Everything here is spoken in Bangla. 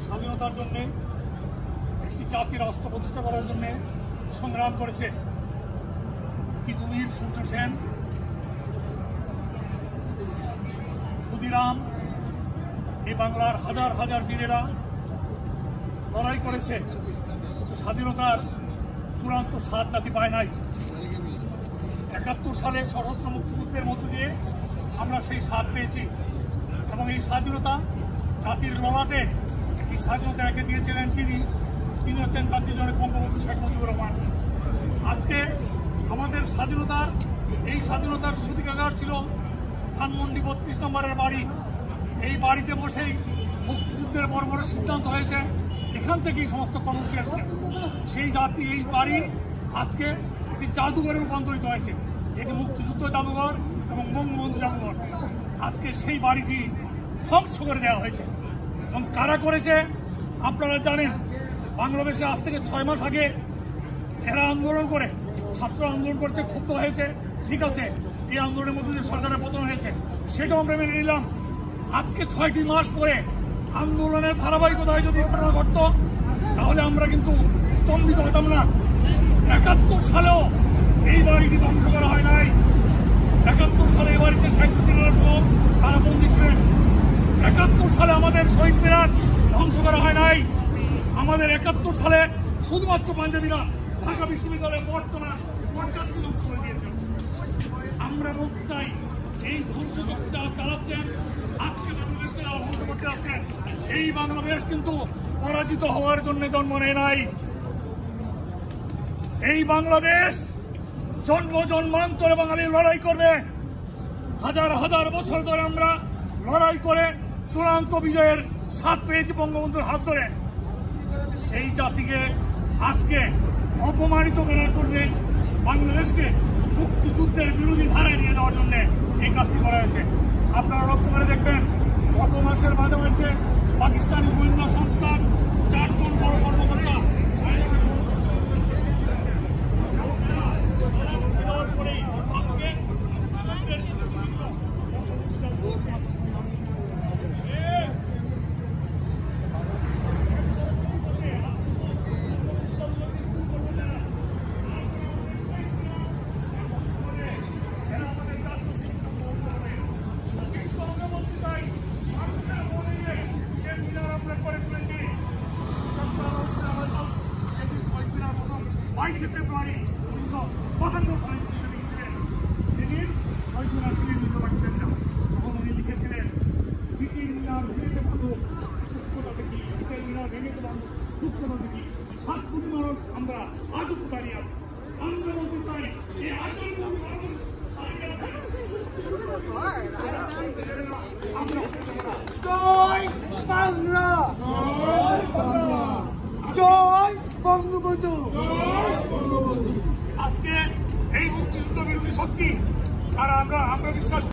স্বাধীনতার জন্য একটি জাতির রাষ্ট্র প্রতিষ্ঠা করার জন্য সংগ্রাম করেছে। কৃতবীর সূর্য সেন, ক্ষুদিরাম, এই বাংলার হাজার হাজার বীরেরা লড়াই করেছে, কিন্তু স্বাধীনতার চূড়ান্ত স্বাদ জাতি পায় নাই। ৭১ সালে সশস্ত্র মুক্তিযুদ্ধের মধ্য দিয়ে আমরা সেই স্বাদ পেয়েছি এবং এই স্বাধীনতা জাতির লড়াতে এই স্বাধীনতা একে দিয়েছিলেন তিনি হচ্ছেন জাতির জনক বঙ্গবন্ধু শেখ মুজিবুর রহমান। আজকে আমাদের স্বাধীনতার সূতিকাগার ছিল ধানমন্ডি ৩২ নম্বরের বাড়ি। এই বাড়িতে বসেই মুক্তিযুদ্ধের বড় বড় সিদ্ধান্ত হয়েছে, এখান থেকেই সমস্ত কর্মসূচি আসছে। সেই জাতি এই বাড়ি আজকে একটি জাদুঘরে রূপান্তরিত হয়েছে, যেটি মুক্তিযুদ্ধ জাদুঘর এবং বঙ্গবন্ধু জাদুঘর। আজকে সেই বাড়িটি ধ্বংস করে দেওয়া হয়েছে এবং কারা করেছে আপনারা জানেন। বাংলাদেশে আজ থেকে ৬ মাস আগে এরা আন্দোলন করে, ছাত্র আন্দোলন করছে, ক্ষুব্ধ হয়েছে, ঠিক আছে, এই আন্দোলনের মধ্যে যে সরকারের পতন হয়েছে সেটাও আমরা মেনে নিলাম। আজকে ৬টি মাস পরে আন্দোলনের ধারাবাহিকতায় যদি ঘটনা ঘটত তাহলে আমরা কিন্তু স্তম্ভিত হতাম না। ৭১ সালেও এই বাড়িটি ধ্বংস করা হয় নাই। ৭১ সালে এই বাড়িতে শেখ মুজিবুর সহ তারা বন্দী ছিলেন। ৭১ সালে আমাদের শহীদ মিনার ধ্বংস করা হয় নাই। আমাদের ৭১ সালে শুধুমাত্র পাঞ্জাবিরা ঢাকা বিশ্ববিদ্যালয়ের পডকাস্টিং ধ্বংস করে দিয়েছেন। আমরা বলতে চাই, এই ধ্বংসযজ্ঞটা চালাচ্ছেন আজকে বাংলাদেশকে যারা ধ্বংস করতে যাচ্ছেন, এই বাংলাদেশ কিন্তু পরাজিত হওয়ার জন্য জন্ম নেয় নাই। এই বাংলাদেশ জন্মান্তরে বাঙালি লড়াই করবে। হাজার হাজার বছর ধরে আমরা লড়াই করে চূড়ান্ত বিজয়ের স্বাদ পেয়েছি বঙ্গবন্ধুর হাত ধরে। সেই জাতিকে আজকে অপমানিত করার জন্য বাংলাদেশকে মুক্তিযুদ্ধের বিরোধী ধারায় নিয়ে যাওয়ার জন্য এই কাজটি করা হয়েছে। আপনারা লক্ষ্য করে দেখবেন, গত মাসের মাঝামাঝিতে পাকিস্তানি গোয়েন্দা সংস্থার ৪ জন বড় কর্মকর্তা ফেব্রুয়ারি ১৯৫২ সালে লিখেছিলেন, তিনি শহীদুল্লাহ তিনি নিতে পারছেন না। তখন উনি লিখেছিলেন, স্মৃতির মিনার ভেঙেছে বাঁধব সুস্থতা দেখি, শীতের মিনার ভেঙেছে বাঁধব সুস্থতা দেখি। ৭ কোটি মানুষ আমরা আজও দাঁড়িয়ে আছি। আমরা বলতে চাই, এই আজও জয় বাংলা, জয় বঙ্গবন্ধু। আজকে এই মুক্তিযুদ্ধ বিরোধী শক্তি যারা আমরা বিশ্বাস